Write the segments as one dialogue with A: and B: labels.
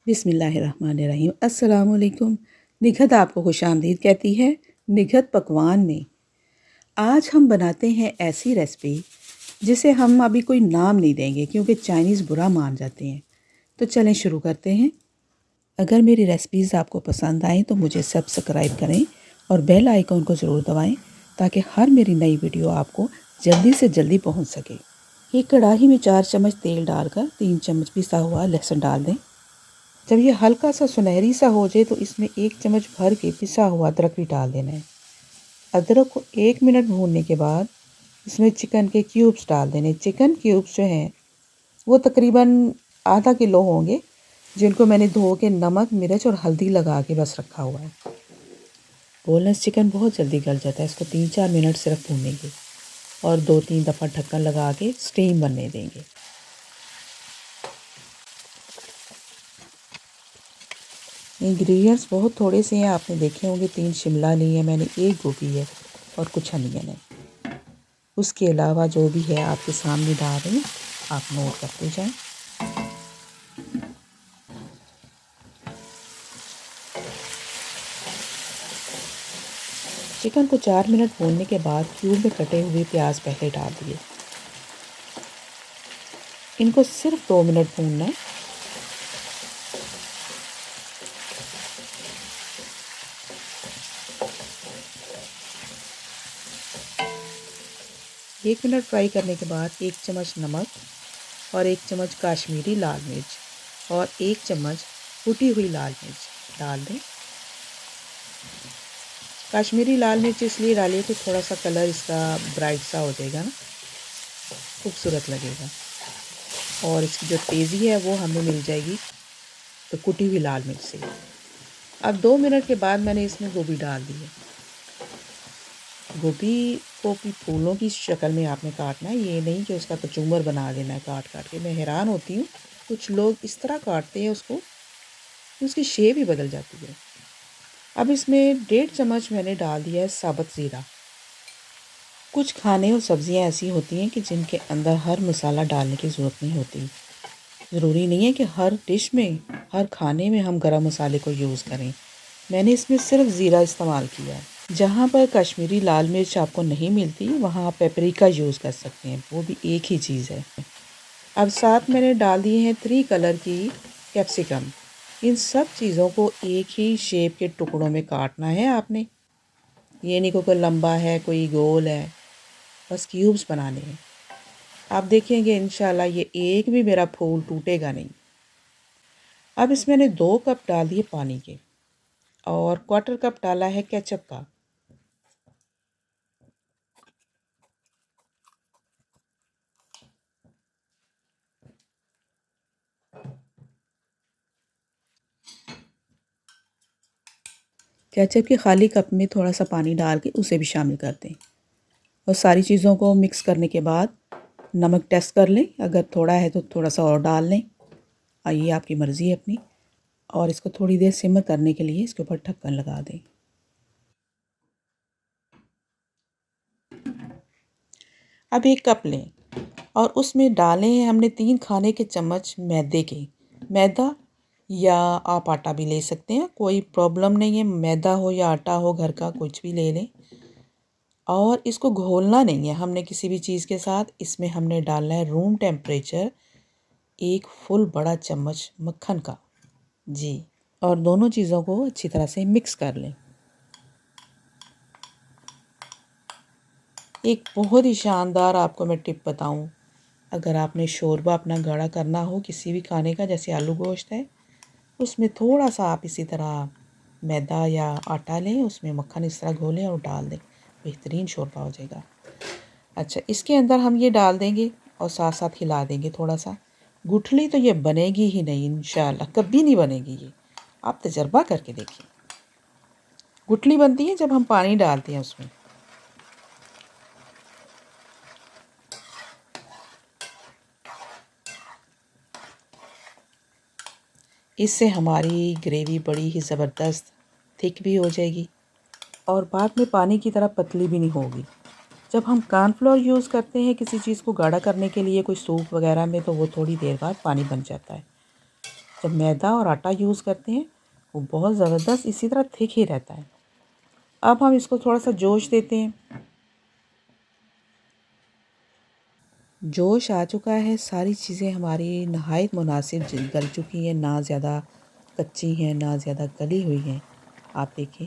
A: बिस्मिल्लाहिर्रहमानिर्रहीम। अस्सलाम वालेकुम। निघत आपको खुशामदीद कहती है निघत पकवान में। आज हम बनाते हैं ऐसी रेसिपी जिसे हम अभी कोई नाम नहीं देंगे क्योंकि चाइनीज़ बुरा मान जाते हैं। तो चलें शुरू करते हैं। अगर मेरी रेसिपीज़ आपको पसंद आएँ तो मुझे सब्सक्राइब करें और बेल आइकन को ज़रूर दबाएं ताकि हर मेरी नई वीडियो आपको जल्दी से जल्दी पहुंच सके। एक कढ़ाई में 4 चम्मच तेल डालकर 3 चम्मच पिसा हुआ लहसुन डाल दें। जब ये हल्का सा सुनहरी सा हो जाए तो इसमें 1 चम्मच भर के पिसा हुआ अदरक भी डाल देना है। अदरक को 1 मिनट भूनने के बाद इसमें चिकन के क्यूब्स डाल देने। चिकन क्यूब्स जो हैं वो तकरीबन आधा किलो होंगे, जिनको मैंने धो के नमक, मिर्च और हल्दी लगा के बस रखा हुआ है। बोनलेस चिकन बहुत जल्दी गल जाता है, इसको 3-4 मिनट सिर्फ भूनेंगे और 2-3 दफ़ा ढक्कन लगा के स्टीम बनने देंगे। इंग्रेडिएंट्स बहुत थोड़े से हैं, आपने देखे होंगे। 3 शिमला ली है मैंने, 1 गोभी है और कुछ अनियन है। उसके अलावा जो भी है आपके सामने डाल रही हूँ, आप नोट करते जाएं। चिकन को 4 मिनट भूनने के बाद क्यूब में कटे हुए प्याज पहले डाल दिए। इनको सिर्फ 2 मिनट भूनना है। एक मिनट फ्राई करने के बाद 1 चम्मच नमक और 1 चम्मच कश्मीरी लाल मिर्च और 1 चम्मच कुटी हुई लाल मिर्च डाल दें। कश्मीरी लाल मिर्च इसलिए डालिए कि थोड़ा सा कलर इसका ब्राइट सा हो जाएगा ना, खूबसूरत लगेगा। और इसकी जो तेज़ी है वो हमें मिल जाएगी तो कुटी हुई लाल मिर्च से। अब 2 मिनट के बाद मैंने इसमें गोभी डाल दी है। गोभी को भी फूलों की शक्ल में आपने काटना है, ये नहीं कि उसका कचूमर बना देना है काट काट के। मैं हैरान होती हूँ, कुछ लोग इस तरह काटते हैं उसको कि उसकी शेप ही बदल जाती है। अब इसमें 1.5 चम्मच मैंने डाल दिया है साबुत ज़ीरा। कुछ खाने और सब्ज़ियाँ ऐसी होती हैं कि जिनके अंदर हर मसाला डालने की ज़रूरत नहीं होती। ज़रूरी नहीं है कि हर डिश में, हर खाने में हम गरम मसाले को यूज़ करें। मैंने इसमें सिर्फ ज़ीरा इस्तेमाल किया है। जहाँ पर कश्मीरी लाल मिर्च आपको नहीं मिलती वहाँ आप पेपरिका यूज़ कर सकते हैं, वो भी एक ही चीज़ है। अब साथ मैंने डाल दिए हैं 3 कलर की कैप्सिकम। इन सब चीज़ों को एक ही शेप के टुकड़ों में काटना है आपने। ये नहीं कोई लंबा है कोई गोल है, बस क्यूब्स बनाने हैं। आप देखेंगे इंशाल्लाह ये एक भी मेरा फूल टूटेगा नहीं। अब इसमें मैंने 2 कप डाल दिए पानी के और 1/4 कप डाला है केचप का। केचप के खाली कप में थोड़ा सा पानी डाल के उसे भी शामिल कर दें और सारी चीज़ों को मिक्स करने के बाद नमक टेस्ट कर लें। अगर थोड़ा है तो थोड़ा सा और डाल लें, ये आपकी मर्ज़ी है अपनी। और इसको थोड़ी देर सिम करने के लिए इसके ऊपर ढक्कन लगा दें। अब 1 कप लें और उसमें डालें हमने 3 खाने के चम्मच मैदे के। मैदा या आप आटा भी ले सकते हैं, कोई प्रॉब्लम नहीं है। मैदा हो या आटा हो, घर का कुछ भी ले लें। और इसको घोलना नहीं है हमने किसी भी चीज़ के साथ। इसमें हमने डालना है रूम टेम्परेचर 1 फुल बड़ा चम्मच मक्खन का जी। और दोनों चीज़ों को अच्छी तरह से मिक्स कर लें। एक बहुत ही शानदार आपको मैं टिप बताऊं, अगर आपने शोरबा अपना गाढ़ा करना हो किसी भी खाने का, जैसे आलू गोश्त है, उसमें थोड़ा सा आप इसी तरह मैदा या आटा लें, उसमें मक्खन इस तरह घोलें और डाल दें, बेहतरीन शोरबा हो जाएगा। अच्छा, इसके अंदर हम ये डाल देंगे और साथ साथ हिला देंगे थोड़ा सा। गुठली तो ये बनेगी ही नहीं इंशाल्लाह, कभी नहीं बनेगी ये, आप तजर्बा करके देखिए। गुठली बनती है जब हम पानी डालते हैं उसमें। इससे हमारी ग्रेवी बड़ी ही ज़बरदस्त थिक भी हो जाएगी और बाद में पानी की तरह पतली भी नहीं होगी। जब हम कॉर्नफ्लोर यूज़ करते हैं किसी चीज़ को गाढ़ा करने के लिए, कोई सूप वगैरह में, तो वो थोड़ी देर बाद पानी बन जाता है। जब मैदा और आटा यूज़ करते हैं वो बहुत ज़बरदस्त इसी तरह थिक ही रहता है। अब हम इसको थोड़ा सा जोश देते हैं। जोश आ चुका है, सारी चीज़ें हमारी नहायत मुनासिब गल चुकी हैं, ना ज़्यादा कच्ची हैं ना ज़्यादा गली हुई हैं। आप देखें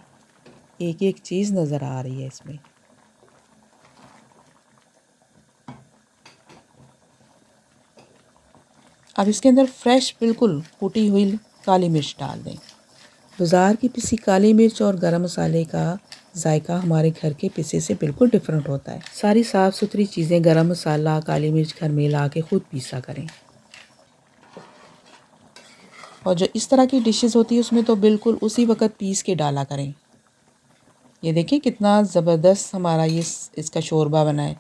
A: एक एक चीज़ नज़र आ रही है इसमें। अब इसके अंदर फ्रेश बिल्कुल कुटी हुई काली मिर्च डाल दें। बाज़ार की पिसी काली मिर्च और गरम मसाले का जायका हमारे घर के पिसे से बिल्कुल डिफरेंट होता है। सारी साफ़ सुथरी चीज़ें गरम मसाला काली मिर्च घर में ला के ख़ुद पीसा करें। और जो इस तरह की डिशेस होती है उसमें तो बिल्कुल उसी वक्त पीस के डाला करें। ये देखिए कितना ज़बरदस्त हमारा ये इसका शोरबा बना है।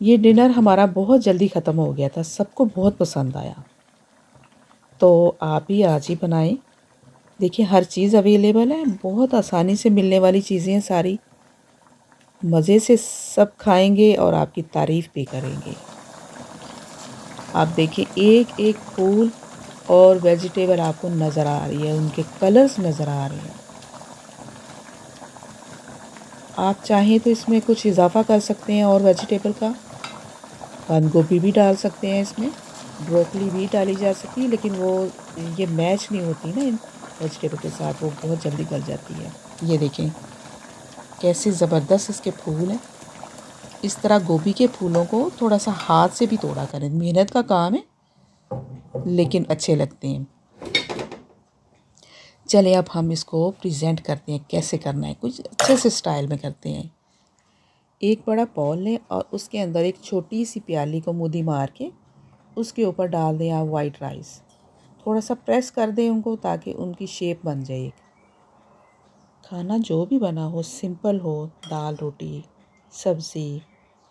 A: ये डिनर हमारा बहुत जल्दी ख़त्म हो गया था, सबको बहुत पसंद आया। तो आप भी आज ही बनाएं। देखिए हर चीज़ अवेलेबल है, बहुत आसानी से मिलने वाली चीज़ें हैं सारी। मज़े से सब खाएंगे और आपकी तारीफ़ भी करेंगे। आप देखिए एक एक फूल और वेजिटेबल आपको नज़र आ रही है, उनके कलर्स नज़र आ रहे हैं। आप चाहें तो इसमें कुछ इजाफा कर सकते हैं और वेजिटेबल का, बंद गोभी भी डाल सकते हैं इसमें, ब्रोकली भी डाली जा सकती है, लेकिन वो ये मैच नहीं होती ना इन वेजिटेबल के साथ, वो बहुत जल्दी गल जाती है। ये देखें कैसे ज़बरदस्त इसके फूल हैं। इस तरह गोभी के फूलों को थोड़ा सा हाथ से भी तोड़ा करें, मेहनत का काम है लेकिन अच्छे लगते हैं। चले अब हम इसको प्रेजेंट करते हैं, कैसे करना है कुछ अच्छे से स्टाइल में करते हैं। एक बड़ा बॉल लें और उसके अंदर एक छोटी सी प्याली को मुद्दी मार के उसके ऊपर डाल दें आप वाइट राइस। थोड़ा सा प्रेस कर दें उनको ताकि उनकी शेप बन जाए। खाना जो भी बना हो, सिंपल हो, दाल रोटी सब्ज़ी,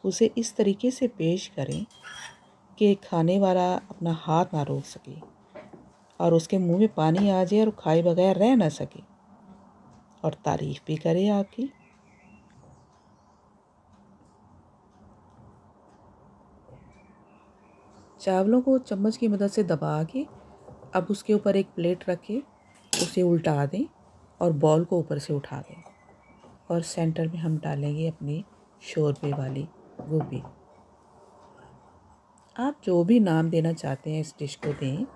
A: उसे इस तरीके से पेश करें कि खाने वाला अपना हाथ ना रोक सके और उसके मुंह में पानी आ जाए और खाए बगैर रह ना सके और तारीफ़ भी करे आपकी। चावलों को चम्मच की मदद से दबा के अब उसके ऊपर एक प्लेट रखें, उसे उल्टा दें और बॉल को ऊपर से उठा दें और सेंटर में हम डालेंगे अपनी शोरबे वाली गोभी। आप जो भी नाम देना चाहते हैं इस डिश को दें।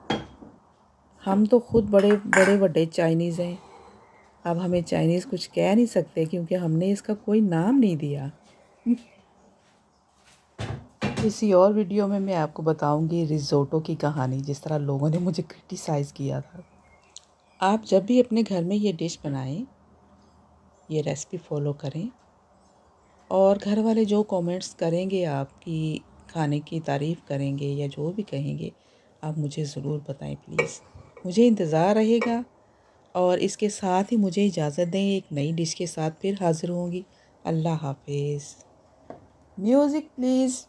A: हम तो खुद बड़े चाइनीज़ हैं, अब हमें चाइनीज़ कुछ कह नहीं सकते क्योंकि हमने इसका कोई नाम नहीं दिया। किसी और वीडियो में मैं आपको बताऊंगी रिज़ोटो की कहानी, जिस तरह लोगों ने मुझे क्रिटिसाइज़ किया था। आप जब भी अपने घर में ये डिश बनाएं, ये रेसिपी फॉलो करें और घर वाले जो कमेंट्स करेंगे आपकी खाने की तारीफ़ करेंगे या जो भी कहेंगे, आप मुझे ज़रूर बताएं प्लीज़। मुझे इंतज़ार रहेगा और इसके साथ ही मुझे इजाज़त दें, एक नई डिश के साथ फिर हाज़िर होंगी। अल्लाह हाफ़िज़। Music please.